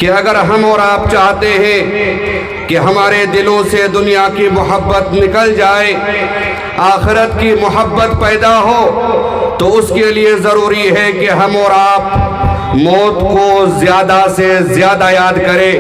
کہ اگر ہم اور آپ چاہتے ہیں کہ ہمارے دلوں سے دنیا کی محبت نکل جائے، آخرت کی محبت پیدا ہو، تو اس کے لیے ضروری ہے کہ ہم اور آپ موت کو زیادہ سے زیادہ یاد کریں،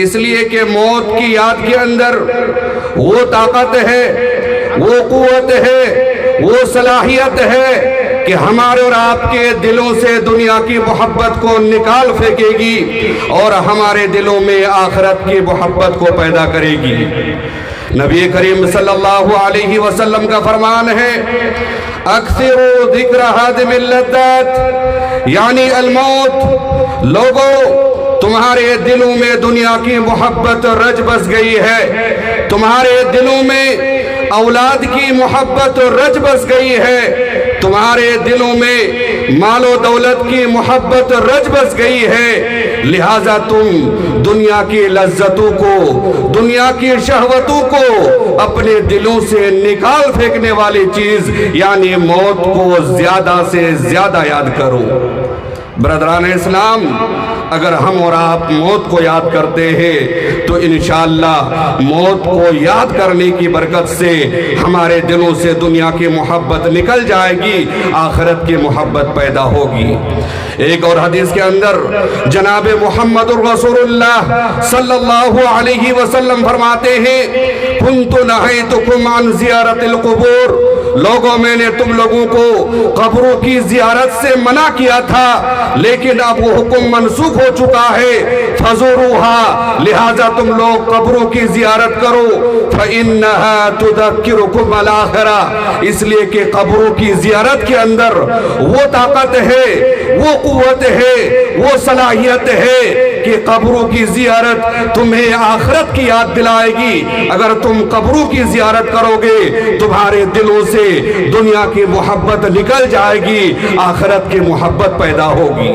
اس لیے کہ موت کی یاد کے اندر وہ طاقت ہے، وہ قوت ہے، وہ صلاحیت ہے کہ ہمارے اور آپ کے دلوں سے دنیا کی محبت کو نکال پھینکے گی اور ہمارے دلوں میں آخرت کی محبت کو پیدا کرے گی۔ نبی کریم صلی اللہ علیہ وسلم کا فرمان ہے، اکثروا ذکر ہادم اللذات، یعنی الموت۔ لوگوں، تمہارے دلوں میں دنیا کی محبت رچ بس گئی ہے، تمہارے دلوں میں اولاد کی محبت رچ بس گئی ہے، تمہارے دلوں میں مال و دولت کی محبت رچ بس گئی ہے، لہٰذا تم دنیا کی لذتوں کو، دنیا کی شہوتوں کو اپنے دلوں سے نکال پھینکنے والی چیز یعنی موت کو زیادہ سے زیادہ یاد کرو۔ برادران اسلام، اگر ہم اور آپ موت کو یاد کرتے ہیں تو انشاءاللہ موت کو یاد کرنے کی برکت سے ہمارے دلوں سے دنیا کی محبت نکل جائے گی، آخرت کی محبت پیدا ہوگی۔ ایک اور حدیث کے اندر جناب محمد الرسول اللہ صلی اللہ علیہ وسلم فرماتے ہیں، كنت نہیتکم عن زیارت القبور، لوگوں میں نے تم لوگوں کو قبروں کی زیارت سے منع کیا تھا، لیکن اب وہ حکم منسوخ ہو چکا ہے، فزوروها، لہذا تم لوگ قبروں کی زیارت کرو، فإنها تذکرکم الآخرہ، اس لیے کہ قبروں کی زیارت کے اندر وہ طاقت ہے، وہ قوت ہے، وہ صلاحیت ہے کہ قبروں کی زیارت تمہیں آخرت کی یاد دلائے گی۔ اگر تم قبروں کی زیارت کرو گے، تمہارے دلوں سے دنیا کی محبت نکل جائے گی، آخرت کی محبت پیدا ہوگی۔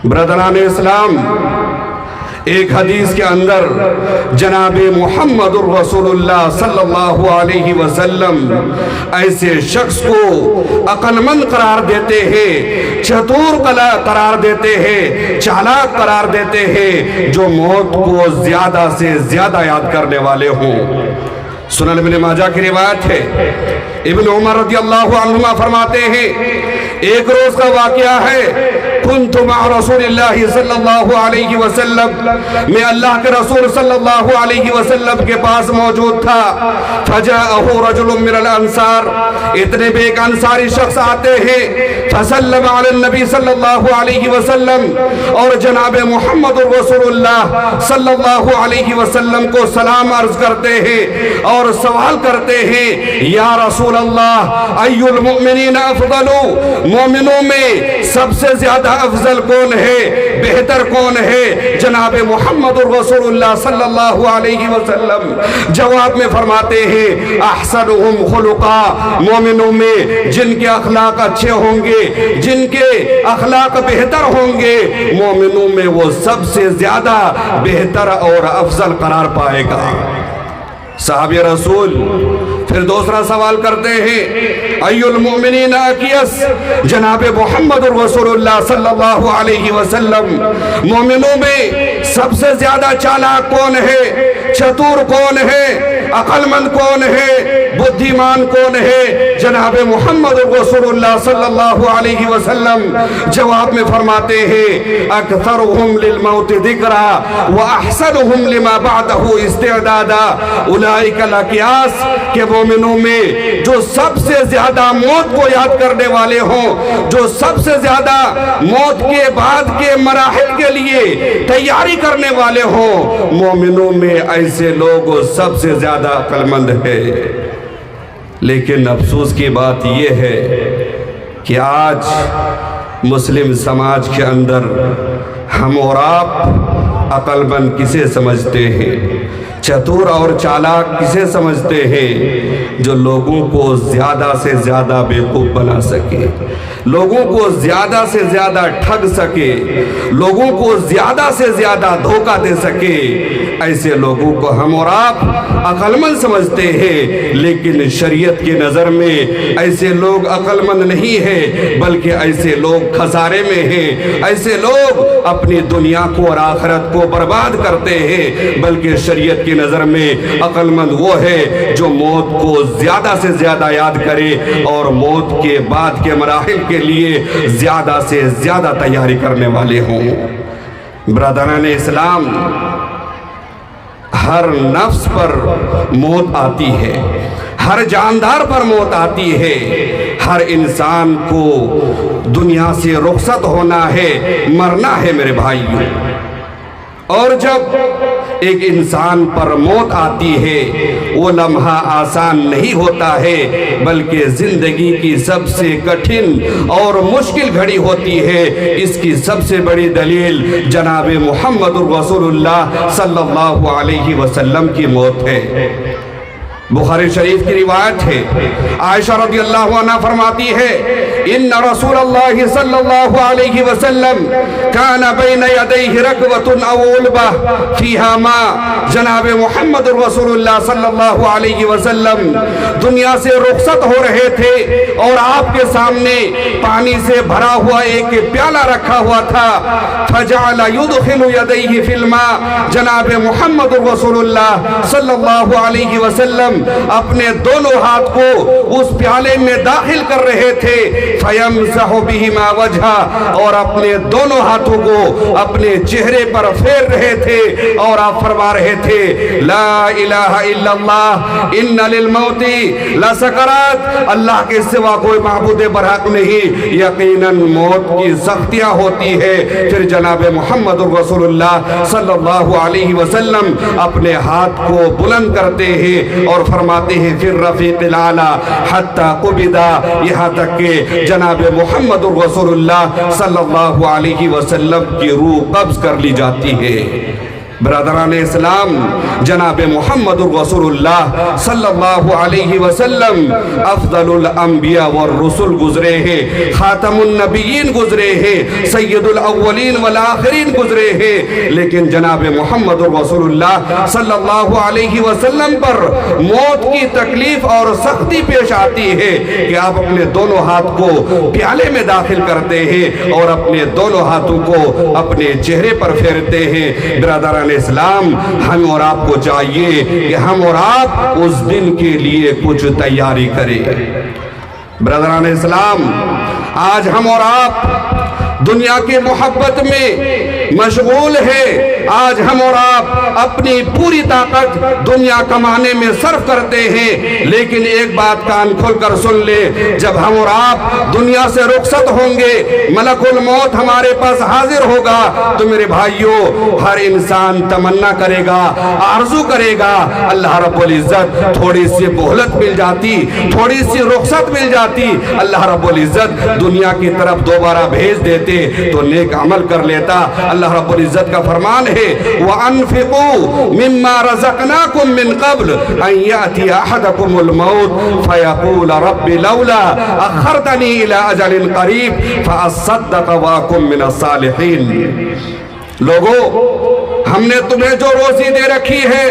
برادران اسلام، ایک حدیث کے اندر جناب محمد الرسول اللہ صلی اللہ علیہ وسلم ایسے شخص کو عقل مند قرار دیتے ہیں، چتور قرار دیتے ہیں، چالاک قرار دیتے ہیں، جو موت کو زیادہ سے زیادہ یاد کرنے والے ہوں۔ سنن ابن ماجہ کی روایت ہے، ابن عمر رضی اللہ عنہما فرماتے ہیں، ایک روز کا واقعہ ہے، كنت مع رسول اللہ صلی اللہ علیہ وسلم، میں اللہ کے رسول صلی اللہ علیہ وسلم کے پاس موجود تھا، فجاءہ رجل من الانصار، اتنے بے ایک انصاری شخص آتے ہیں، فسلم علی النبی صلی اللہ علیہ وسلم، اور جناب محمد رسول اللہ صلی اللہ علیہ وسلم کو سلام عرض کرتے ہیں اور سوال کرتے ہیں، یا رسول اللہ ای المؤمنین افضل، مومنوں میں سب سے زیادہ افضل کون ہے، بہتر کون ہے؟ جناب محمد رسول اللہ صلی اللہ علیہ وسلم جواب میں فرماتے ہیں، احسنہم خلقا، مومنوں میں جن کے اخلاق اچھے ہوں گے، جن کے اخلاق بہتر ہوں گے، مومنوں میں وہ سب سے زیادہ بہتر اور افضل قرار پائے گا۔ صحابی رسول پھر دوسرا سوال کرتے ہیں، ای المؤمنین اکیس، جناب محمد رسول اللہ صلی اللہ علیہ وسلم مومنوں میں سب سے زیادہ چالاک کون ہے، چتور کون ہے، عقل مند کون ہے، بدھیمان کون ہے؟ جناب محمد رسول اللہ صلی اللہ علیہ وسلم جواب میں فرماتے ہیں، اکثرہم للموت ذکرا واحسنہم لما بعدہ استعدادا، اولئک الاکیاس، کہ مومنوں میں جو سب سے زیادہ موت کو یاد کرنے والے ہوں، جو سب سے زیادہ موت کے بعد کے مراحل کے لیے تیاری کرنے والے ہوں، مومنوں میں ایسے لوگ سب سے زیادہ عقل مند ہے۔ لیکن افسوس کی بات یہ ہے کہ آج مسلم سماج کے اندر ہم اور آپ عقل مند کسے سمجھتے ہیں، چتور اور چالاک کسے سمجھتے ہیں؟ جو لوگوں کو زیادہ سے زیادہ بیوقوف بنا سکے، لوگوں کو زیادہ سے زیادہ ٹھگ سکے، لوگوں کو زیادہ سے زیادہ دھوکہ دے سکے، ایسے لوگوں کو ہم اور آپ عقل مند سمجھتے ہیں، لیکن شریعت کی نظر میں ایسے لوگ عقل مند نہیں ہیں، بلکہ ایسے لوگ خسارے میں ہیں، ایسے لوگ اپنی دنیا کو اور آخرت کو برباد کرتے ہیں، بلکہ شریعت کی نظر میں عقل مند وہ ہے جو موت کو زیادہ سے زیادہ یاد کرے اور موت کے بعد کے مراحل کے لیے زیادہ سے زیادہ تیاری کرنے والے ہوں۔ برادران اسلام، ہر نفس پر موت آتی ہے، ہر جاندار پر موت آتی ہے، ہر انسان کو دنیا سے رخصت ہونا ہے، مرنا ہے میرے بھائیوں۔ اور جب ایک انسان پر موت آتی ہے وہ لمحہ آسان نہیں ہوتا ہے، بلکہ زندگی کی سب سے کٹھن اور مشکل گھڑی ہوتی ہے۔ اس کی سب سے بڑی دلیل جناب محمد رسول اللہ صلی اللہ علیہ وسلم کی موت ہے۔ بخاری شریف کی روایت ہے، عائشہ رضی اللہ عنہ فرماتی ہے، ان رسول اللہ صلی اللہ علیہ وسلم کان بین یدیہ رکوۃ او علبہ فیہا ماء۔ جناب محمد رسول اللہ صلی اللہ علیہ وسلم دنیا سے رخصت ہو رہے تھے اور آپ کے سامنے پانی سے بھرا ہوا ایک پیالہ رکھا ہوا تھا، فجعل يدخل یدیہ فی الماء۔ جناب محمد رسول اللہ صلی اللہ علیہ وسلم اپنے دونوں ہاتھ کو اس پیالے میں داخل کر رہے تھے، فَيَمْسَحُ بِهِمَا وَجْهَا، اور اپنے دونوں ہاتھوں کو اپنے چہرے پر پھیر رہے تھے اور آپ فرما رہے تھے، لا الہ الا اللہ ان للموت لسکرات۔ اللہ کے سوا کوئی معبود برحق نہیں، یقیناً موت کی سختیاں ہوتی ہے۔ پھر جناب محمد رسول اللہ صلی اللہ علیہ وسلم اپنے ہاتھ کو بلند کرتے ہیں اور فرماتے ہیں پھر رفیق الاعلیٰ حتی قبضہ، یہاں تک کہ جناب محمد رسول اللہ صلی اللہ علیہ وسلم کی روح قبض کر لی جاتی ہے۔ برادران اسلام، جناب محمد رسول اللہ صلی اللہ علیہ وسلم افضل الانبیاء والرسل گزرے ہیں، خاتم النبیین گزرے ہیں، سید الاولین والآخرین گزرے ہیں، لیکن جناب محمد رسول اللہ صلی اللہ علیہ وسلم پر موت کی تکلیف اور سختی پیش آتی ہے کہ آپ اپنے دونوں ہاتھ کو پیالے میں داخل کرتے ہیں اور اپنے دونوں ہاتھوں کو اپنے چہرے پر پھیرتے ہیں۔ برادران اسلام، ہم اور آپ کو چاہیے کہ ہم اور آپ اس دن کے لیے کچھ تیاری کریں۔ برادران اسلام، آج ہم اور آپ دنیا کی محبت میں مشغول ہے، آج ہم اور آپ اپنی پوری طاقت دنیا کمانے میں صرف کرتے ہیں، لیکن ایک بات کان کھول کر سن لے، جب ہم اور آپ دنیا سے رخصت ہوں گے، ملک الموت ہمارے پاس حاضر ہوگا، تو میرے بھائیوں ہر انسان تمنا کرے گا، آرزو کرے گا، اللہ رب العزت تھوڑی سی مہلت مل جاتی، تھوڑی سی رخصت مل جاتی، اللہ رب العزت دنیا کی طرف دوبارہ بھیج دیتے تو نیک عمل کر لیتا۔ اللہ رب العزت کا فرمان ہے، وَأَنفِقُوا مِمَّا رَزَقْنَاكُم مِّن قَبْلِ أَن يَأْتِيَ أَحَدَكُمُ الْمَوْتُ فَيَقُولَ رَبِّ لَوْلَا أَخَّرْتَنِي إِلَىٰ أَجَلٍ قَرِيبٍ فَأَصَّدَّقَ وَأَكُن مِّنَ الصَّالِحِينَ۔ لوگوں، ہم نے تمہیں جو روزی دے رکھی ہے،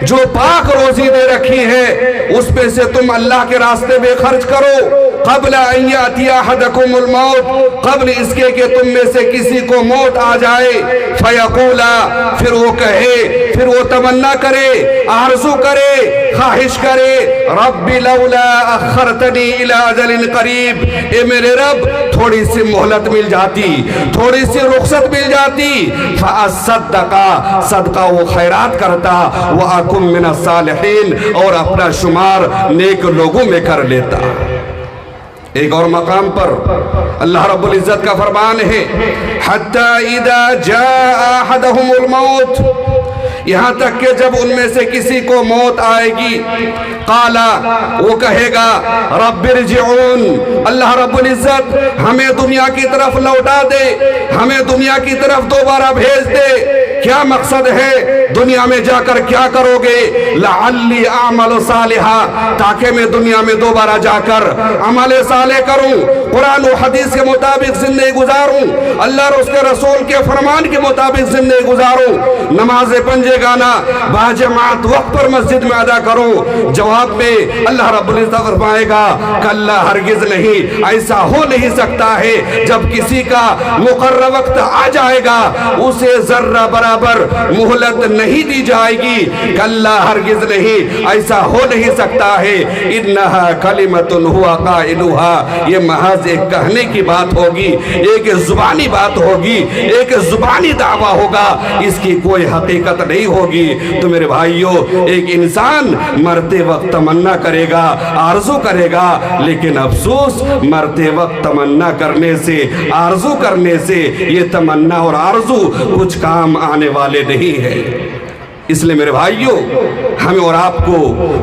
جو پاک روزی دے رکھی ہے، اس پہ سے تم اللہ کے راستے میں خرچ کرو، قبل ان یاتی احدکم الموت، قبل اس کے کہ تم میں سے کسی کو موت آ جائے، فیقولا، پھر وہ کہے، پھر وہ تمنا کرے، آرزو کرے، خواہش کرے، رب لولا اخرتنی الی اجل قریب، اے میرے رب تھوڑی سی مہلت مل جاتی، تھوڑی سی رخصت مل جاتی، فاصدقا، صدقہ وہ خیرات کرتا، وَأَكُن مِّنَ الصَّالِحِينَ، اور اپنا شمار نیک لوگوں میں کر لیتا۔ ایک اور مقام پر اللہ رب العزت کا فرمان ہے، حَتَّى إِذَا جَاءَ أَحَدَهُمُ الْمَوْتُ، یہاں تک کہ جب ان میں سے کسی کو موت آئے گی، قالا، وہ کہے گا، رب ارجعون، اللہ رب العزت ہمیں دنیا کی طرف لوٹا دے، ہمیں دنیا کی طرف دوبارہ بھیج دے، کیا مقصد ہے؟ دنیا میں جا کر کیا کرو گے؟ لعلی اعمل صالحا، تاکہ میں دنیا میں دوبارہ جا کر عمل صالح کروں، قرآن و حدیث کے مطابق زندگی گزاروں، اللہ اور اس کے رسول کے فرمان کے مطابق زندگی گزاروں، نماز پنجے گانا باجماعت وقت پر مسجد میں ادا کروں۔ جواب میں اللہ رب العزت فرمائے گا کلا ہرگز نہیں، ایسا ہو نہیں سکتا ہے۔ جب کسی کا مقررہ وقت آ جائے گا اسے ذرہ برابر مہلت نہیں دی جائے گی، کلا ہرگز نہیں، ایسا ہو نہیں سکتا ہے۔ انہا کلمۃ هو قائلها، یہ محض ایک کہنے کی بات ہوگی، ایک زبانی بات ہوگی، ایک زبانی دعویٰ ہوگا، اس کی کوئی حقیقت نہیں ہوگی۔ تو میرے بھائیوں، ایک انسان مرتے وقت تمنا کرے گا، آرزو کرے گا، لیکن افسوس مرتے وقت تمنا کرنے سے، آرزو کرنے سے یہ تمنا اور آرزو کچھ کام آنے والے نہیں ہے۔ اس لئے میرے بھائیوں، ہمیں اور آپ کو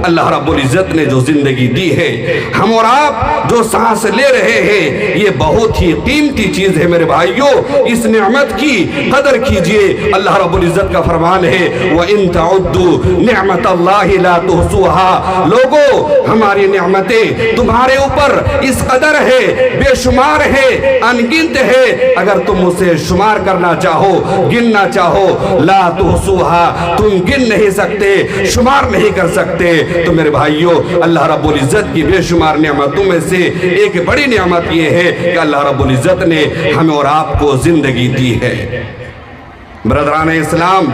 اللہ رب العزت نے جو زندگی دی ہے، ہم اور آپ جو سانس لے رہے ہیں، یہ بہت ہی قیمتی چیز ہے میرے بھائیوں۔ اس نعمت کی قدر کیجئے۔ اللہ رب العزت کا فرمان ہے وَإِن تَعُدُّوا نِعْمَةَ اللَّهِ لَا تُحْصُوهَا، لوگو ہماری نعمتیں تمہارے اوپر اس قدر ہے، بے شمار ہے، انگنت ہے، اگر تم اسے شمار کرنا چاہو، گننا چاہو، لا تحصوها، تم گن نہیں سکتے، شمار نہیں کر سکتے۔ تو میرے بھائیوں، اللہ رب العزت کی بے شمار نعمتوں میں سے ایک بڑی نعمت یہ ہے کہ اللہ رب العزت نے ہمیں اور آپ کو زندگی دی ہے۔ برادران اسلام،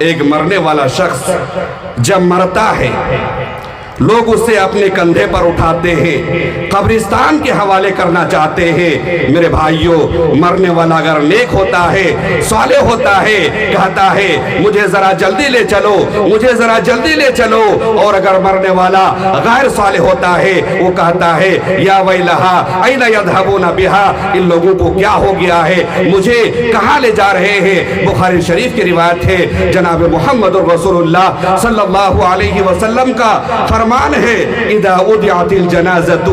ایک مرنے والا شخص جب مرتا ہے لوگ اسے اپنے کندھے پر اٹھاتے ہیں، قبرستان کے حوالے کرنا چاہتے ہیں۔ میرے بھائیوں، مرنے والا اگر نیک ہوتا ہے، صالح ہوتا ہے، کہتا ہے مجھے ذرا جلدی لے چلو، مجھے ذرا جلدی لے چلو، اور اگر مرنے والا غیر صالح ہوتا ہے، وہ کہتا ہے یا ویلہا این یذہبون بہا، ان لوگوں کو کیا ہو گیا ہے، مجھے کہاں لے جا رہے ہیں۔ بخاری شریف کی روایت ہے، جناب محمد رسول اللہ صلی اللہ علیہ وسلم کا فرمان ہے اذا وضعت الجنازۃ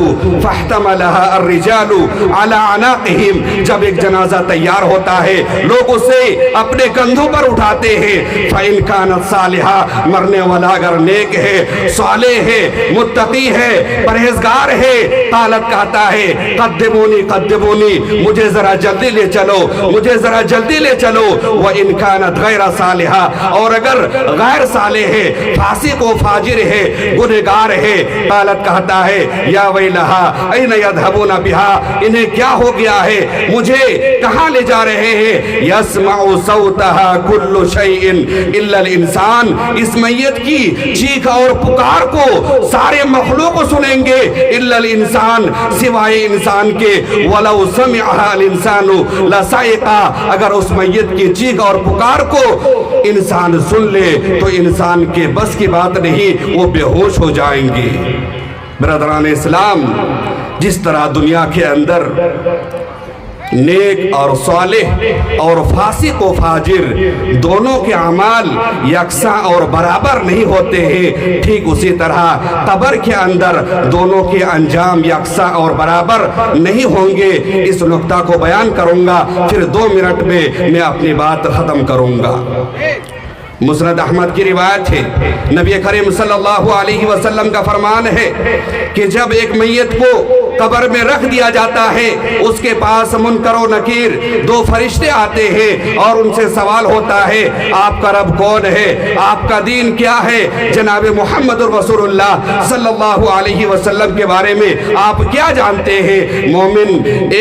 فاحتملها الرجال على اعناقهم، جب ایک جنازہ تیار ہوتا ہے لوگ اسے اپنے کندھوں پر اٹھاتے ہیں۔ فإن كانت صالحہ، مرنے والا اگر نیک ہے، صالح ہے، متقی ہے، پرہیزگار ہے، قالت کہتا ہے قدمونی قدمونی، مجھے ذرا جلدی لے چلو، مجھے ذرا جلدی لے چلو۔ وإن كانت غیر صالحہ، اور اگر غیر صالح ہے، فاسق و فاجر ہے، گنہگار ہے، قالت کہتا ہے یا ویلہا این یذہبون بہا، انہیں کیا ہو گیا ہے، مجھے کہاں لے جا رہے ہیں۔ یسمع صوتہا کل شیء الا الانسان، اس میت کی چیخ اور پکار کو سارے مخلوق سنیں گے، الا الانسان، سوائے انسان کے۔ ولو سمعها الانسان لصعقا، اگر اس میت کی چیخ اور پکار کو انسان سن لے تو انسان کے بس کی بات نہیں، وہ بے ہوش ہو جائیں گے۔ برادران اسلام، جس طرح دنیا کے اندر نیک اور صالح اور فاسق و فاجر دونوں کے اعمال یکساں اور برابر نہیں ہوتے ہیں، ٹھیک اسی طرح قبر کے اندر دونوں کے انجام یکساں اور برابر نہیں ہوں گے۔ اس نقطہ کو بیان کروں گا، پھر 2 منٹ میں میں اپنی بات ختم کروں گا۔ مسند احمد کی روایت ہے، نبی کریم صلی اللہ علیہ وسلم کا فرمان ہے کہ جب ایک میت کو قبر میں رکھ دیا جاتا ہے، اس کے پاس منکر و نکیر 2 فرشتے آتے ہیں اور ان سے سوال ہوتا ہے آپ کا رب کون ہے، آپ کا دین کیا ہے، جناب محمد رسول اللہ صلی اللہ علیہ وسلم کے بارے میں آپ کیا جانتے ہیں۔ مومن،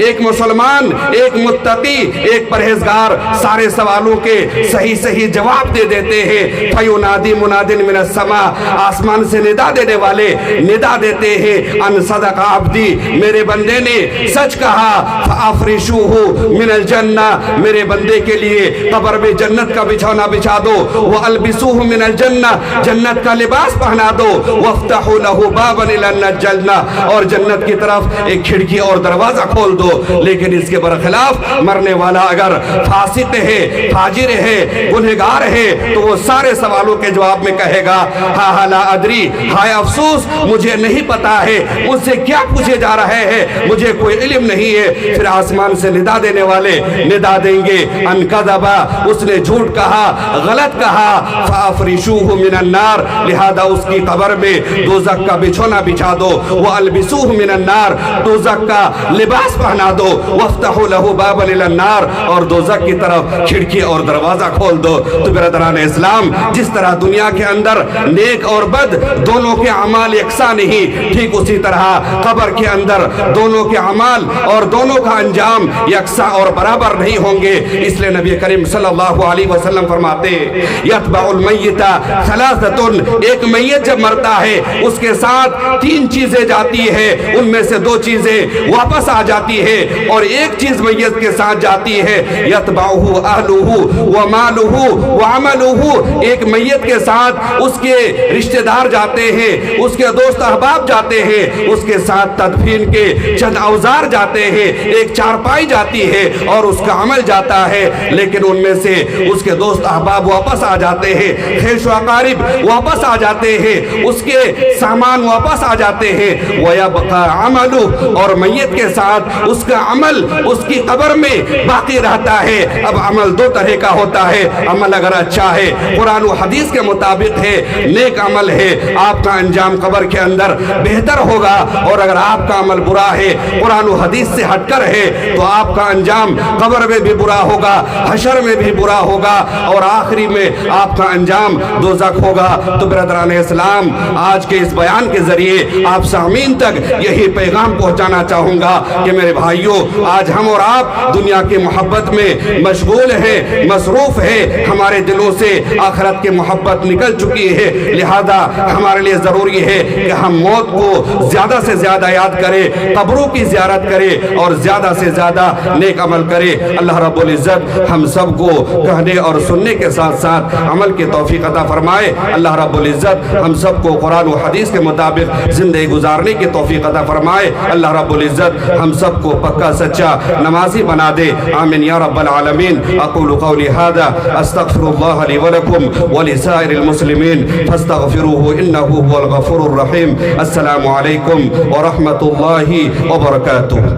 ایک مسلمان، ایک متقی، ایک پرہیزگار سارے سوالوں کے صحیح جواب دے دیتے ہیں۔ فَيُنَادِي مُنَادٍ مِّنَ السَّمَاءِ، آسمان سے ندا دینے والے ندا دیتے ہیں ان صدق عبدی، میرے بندے نے سچ کہا۔ فَأَفْرِشُوهُ مِنَ الْجَنَّةِ، میرے بندے کے لیے قبر میں جنت کا بچھونا بچھا دو۔ وَأَلْبِسُوهُ مِنَ الْجَنَّةِ، جنت کا لباس پہنا دو۔ وَافْتَحُوا لَهُ بَابًا إِلَى الْجَنَّةِ، اور جنت کی طرف ایک کھڑکی اور دروازہ کھول دو۔ لیکن اس کے برخلاف مرنے والا اگر فاسق ہے، فاجر ہے، گنہگار ہے، تو وہ سارے سوالوں کے جواب میں کہے گا ہا لا ادری، ہائے افسوس مجھے نہیں پتا ہے، اس سے کیا پوچھے جا رہے ہیں؟ مجھے کوئی علم نہیں ہے۔ پھر آسمان سے ندا دینے والے ندا دیں گے، ان کذبا، اس نے جھوٹ کہا، غلط کہا، فافرشوہ من النار، لہذا اس کی قبر میں دوزخ کا بچھونا بچھا دو، والبسوہ من النار، دوزخ کا لباس پہنا دو، وافتحوا لہ بابا الی النار، اور دوزخ کی طرف کھڑکی اور دروازہ کھول دو۔ تو برادران اسلام، جس طرح دنیا کے اندر نیک اور بد دونوں کے اعمال یکساں نہیں، ٹھیک اسی طرح قبر کے اندر دونوں کے اعمال اور دونوں کا انجام یکساں اور برابر نہیں ہوں گے۔ اس لیے نبی کریم صلی اللہ علیہ وسلم فرماتے یتبع المیت ثلاثۃ، ایک میت جب مرتا ہے اس کے ساتھ تین چیزیں جاتی ہے، ان میں سے دو چیزیں واپس آ جاتی ہے اور ایک چیز میت کے ساتھ جاتی ہے، یتبعہ اہلہ ومالہ وعملہ، ایک میت کے ساتھ اس کے رشتہ دار جاتے ہیں، اس کے دوست احباب جاتے ہیں، اس کے ساتھ تدفین کے چند اوزار جاتے ہیں، ایک چارپائی جاتی ہے اور اس کا عمل جاتا ہے، لیکن ان میں سے اس کے دوست احباب واپس آ جاتے ہیں، خیش و اقارب واپس آ جاتے ہیں، اس کے سامان واپس آ جاتے ہیں، وَيَبْقَى عَمَلُ، اور میت کے ساتھ اس کا عمل اس کی قبر میں باقی رہتا ہے۔ اب عمل دو طرح کا ہوتا ہے، عمل اگر اچھا ہے قرآن و حدیث کے مطابق ہے، نیک عمل ہے، آپ کا انجام قبر کے اندر بہتر ہوگا، اور اگر آپ کا عمل برا ہے، قرآن و حدیث سے ہٹ کر ہے، تو آپ کا انجام قبر میں بھی برا ہوگا، حشر میں بھی برا ہوگا، اور آخری میں آپ کا انجام دوزخ ہوگا۔ تو برادران اسلام، آج کے اس بیان کے ذریعے آپ سامعین تک یہی پیغام پہنچانا چاہوں گا کہ میرے بھائیوں، آج ہم اور آپ دنیا کی محبت میں مشغول ہیں، مصروف ہیں، ہمارے دلوں سے آخرت کی محبت نکل چکی ہے، لہذا ہمارے لیے ضروری ہے کہ ہم موت کو زیادہ سے زیادہ یاد کریں، قبروں کی زیارت کریں اور زیادہ سے زیادہ نیک عمل کریں۔ اللہ رب العزت ہم سب کو کہنے اور سننے کے ساتھ ساتھ عمل کی توفیق عطا فرمائے۔ اللہ رب العزت ہم سب کو قرآن و حدیث کے مطابق زندگی گزارنے کی توفیق عطا فرمائے۔ اللہ رب العزت ہم سب کو پکا سچا نمازی بنا دے، آمین یا رب العالمین۔ اقول قولی ھذا استغفر اللہ لی ولکم ولسائر المسلمین فاستغفروه انه هو الغفور الرحیم۔ السلام علیکم ورحمۃ اللہ وبرکاتہ۔